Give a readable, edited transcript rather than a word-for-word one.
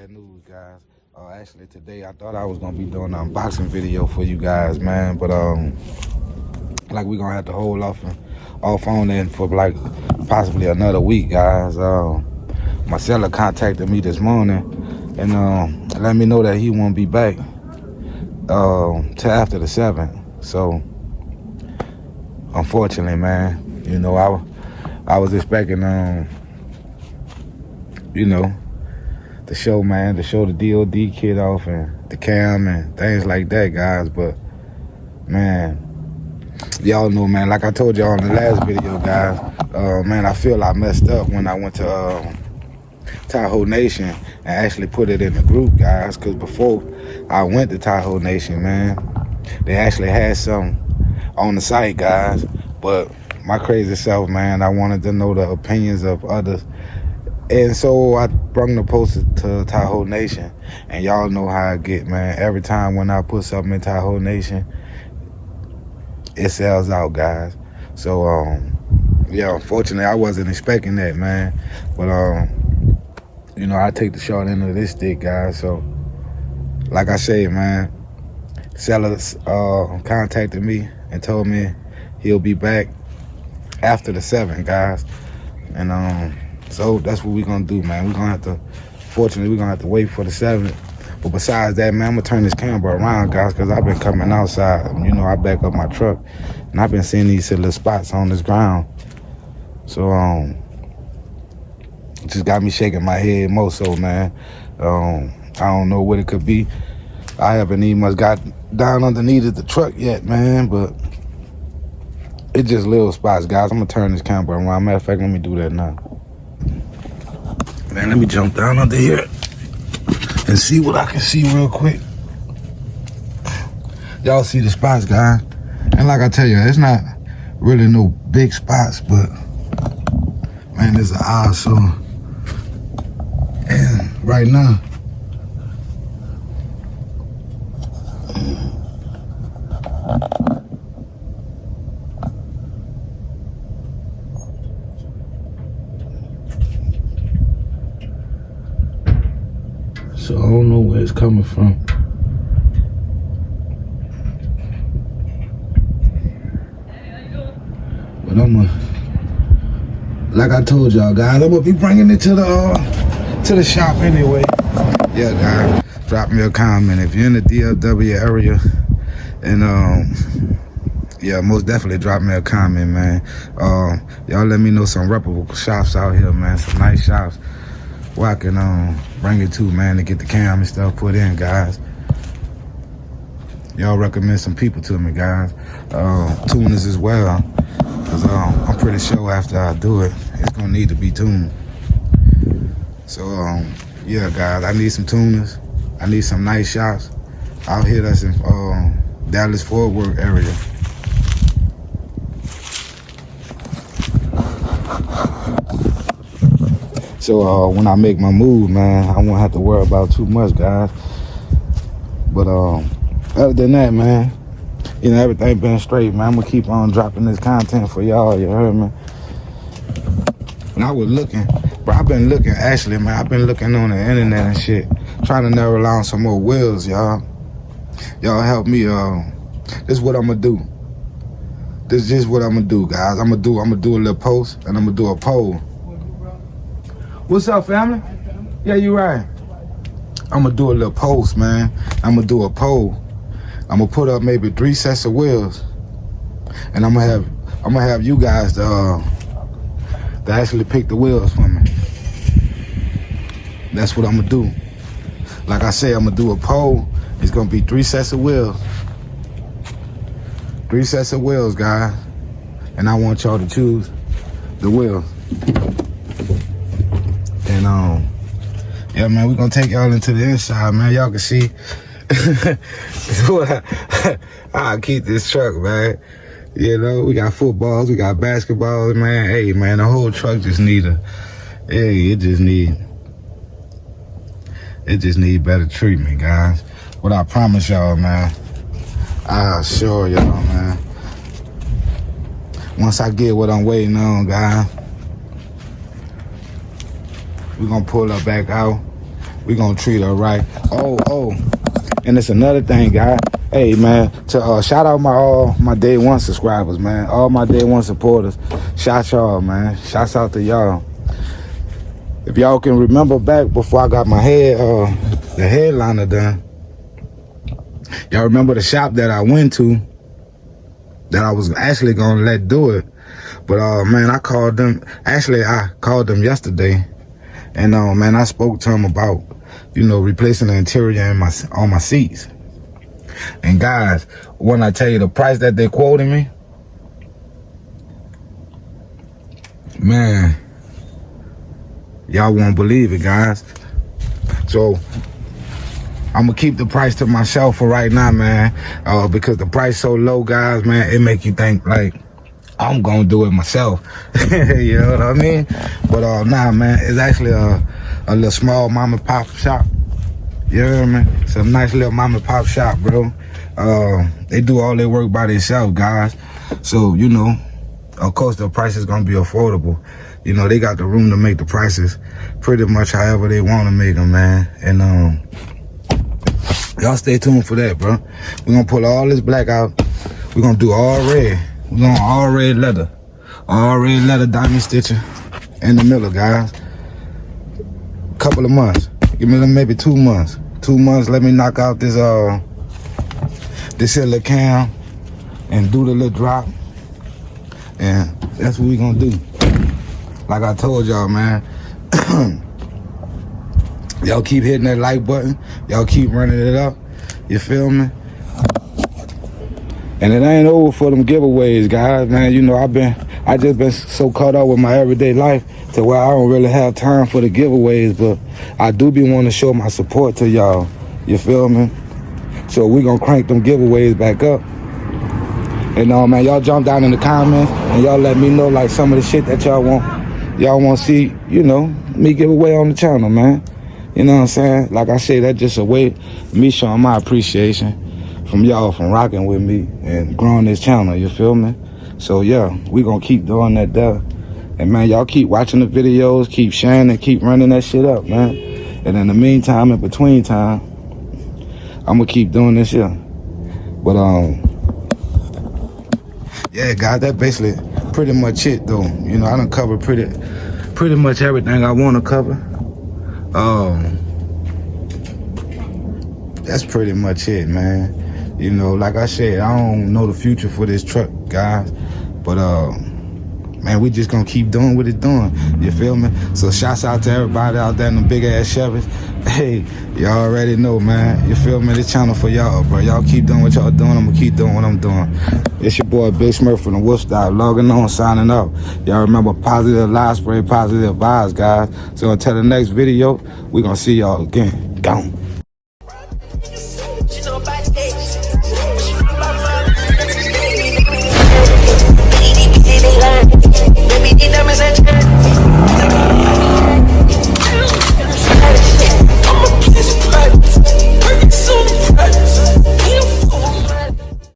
bad news, guys. Actually, today I thought I was gonna be doing an unboxing video for you guys, man. But like we're gonna have to hold off on it for like possibly another week, guys. My seller contacted me this morning and let me know that he won't be back till after the 7th. So unfortunately, man, you know, I was expecting you know, to show the DOD kit off and the cam and things like that, guys. But man, y'all know, man, like I told y'all in the last video, guys, man, I feel I messed up when I went to Tahoe Nation and actually put it in the group, guys, because before I went to Tahoe Nation, man, they actually had some on the site, guys. But my crazy self, man, I wanted to know the opinions of others. And so I brought the poster to Tahoe Nation, and y'all know how I get, man. Every time when I put something in Tahoe Nation, it sells out, guys. So, yeah, unfortunately, I wasn't expecting that, man. But, you know, I take the short end of this stick, guys. So, like I said, man, sellers contacted me and told me he'll be back after the 7th, guys. And, so that's what we're gonna do, man. Fortunately, we're gonna have to wait for the 7th. But besides that, man, I'm gonna turn this camera around, guys, because I've been coming outside. You know, I back up my truck, and I've been seeing these little spots on this ground. So, it just got me shaking my head more so, man. I don't know what it could be. I haven't even much got down underneath the truck yet, man, but it's just little spots, guys. I'm gonna turn this camera around. Matter of fact, let me do that now. Man, let me jump down under here and see what I can see real quick. Y'all see the spots, guys. And like I tell you, it's not really no big spots, but man, there's an eyesore. And right now, so I don't know where it's coming from. But like I told y'all, guys, I'm gonna be bringing it to the shop anyway. Yeah, guys, drop me a comment if you're in the DFW area, and yeah, most definitely drop me a comment, man. Y'all let me know some reputable shops out here, man. Some nice shops where I can bring it to, man, to get the cam and stuff put in, guys. Y'all recommend some people to me, guys. Tuners as well, because I'm pretty sure after I do it, it's gonna need to be tuned. So yeah, guys, I need some tuners. I need some nice shops out here that's in Dallas Fort Worth area. So when I make my move, man, I won't have to worry about too much, guys. But other than that, man, you know, everything been straight, man. I'm gonna keep on dropping this content for y'all, you heard me? And I was looking, but I've been looking, actually, man, I've been looking on the internet and shit, trying to narrow down some more wheels, y'all. Y'all help me, this is what I'm gonna do. This is just what I'm gonna do, guys. I'm gonna do a little post, and I'm gonna do a poll. What's up, family? Yeah, you right. I'm gonna do a little post, man. I'm gonna do a poll. I'm gonna put up maybe 3 sets of wheels, and I'm gonna have you guys to actually pick the wheels for me. That's what I'm gonna do. Like I say, I'm gonna do a poll. It's gonna be 3 sets of wheels. 3 sets of wheels, guys, and I want y'all to choose the wheels. And yeah, man, we're gonna take y'all into the inside, man. Y'all can see I'll keep this truck, man. You know, we got footballs, we got basketballs, man. Hey, man, the whole truck just need it just need better treatment, guys. But I promise y'all, man, I assure y'all, man, once I get what I'm waiting on, guys, we're gonna pull her back out We gonna treat her right. Oh, and it's another thing, guys. Hey, man, to shout out my day one subscribers, man. All my day one supporters. Shout y'all, man. Shouts out to y'all. If y'all can remember back before I got my the headliner done, y'all remember the shop that I went to that I was actually gonna let do it. But man, I called them. Actually, I called them yesterday, and man, I spoke to them about, you know, replacing the interior on my seats. And guys, when I tell you the price that they quoted me, man, y'all won't believe it, guys. So I'm gonna keep the price to myself for right now, man, because the price so low, guys, man, it make you think like I'm gonna do it myself. You know what I mean? But nah, man, it's actually a little small mom and pop shop. You hear me? It's a nice little mom and pop shop, bro. They do all their work by themselves, guys. So, you know, of course the price is gonna be affordable. You know, they got the room to make the prices pretty much however they want to make them, man. And y'all stay tuned for that, bro. We're gonna pull all this black out. We're gonna do all red. We're going all red leather diamond stitching in the middle, guys. Couple of months. Give me maybe 2 months. 2 months, let me knock out this here little cam and do the little drop. And that's what we gonna do. Like I told y'all, man. Y'all keep hitting that like button. Y'all keep running it up. You feel me? And it ain't over for them giveaways, guys, man. You know, I just been so caught up with my everyday life to where I don't really have time for the giveaways, but I do be wanting to show my support to y'all. You feel me? So we gonna crank them giveaways back up. And man, y'all jump down in the comments and y'all let me know like some of the shit that y'all want to see, you know, me give away on the channel, man. You know what I'm saying? Like I say, that's just a way of me showing my appreciation from y'all from rocking with me and growing this channel, you feel me? So yeah, we gonna keep doing that there. And man, y'all keep watching the videos, keep sharing and keep running that shit up, man. And in the meantime, in between time, I'm gonna keep doing this here. But yeah, guys, that basically pretty much it though. You know, I done covered pretty much everything I wanna cover. That's pretty much it, man. You know, like I said, I don't know the future for this truck, guys. But man, we just gonna keep doing what it's doing. You feel me? So shouts out to everybody out there in the big ass Chevys. Hey, y'all already know, man. You feel me? This channel for y'all, bro. Y'all keep doing what y'all doing. I'm gonna keep doing what I'm doing. It's your boy Big Smurf from the Wolfstyle, logging on, signing out. Y'all remember positive live spray, positive vibes, guys. So until the next video, we gonna see y'all again. Gone.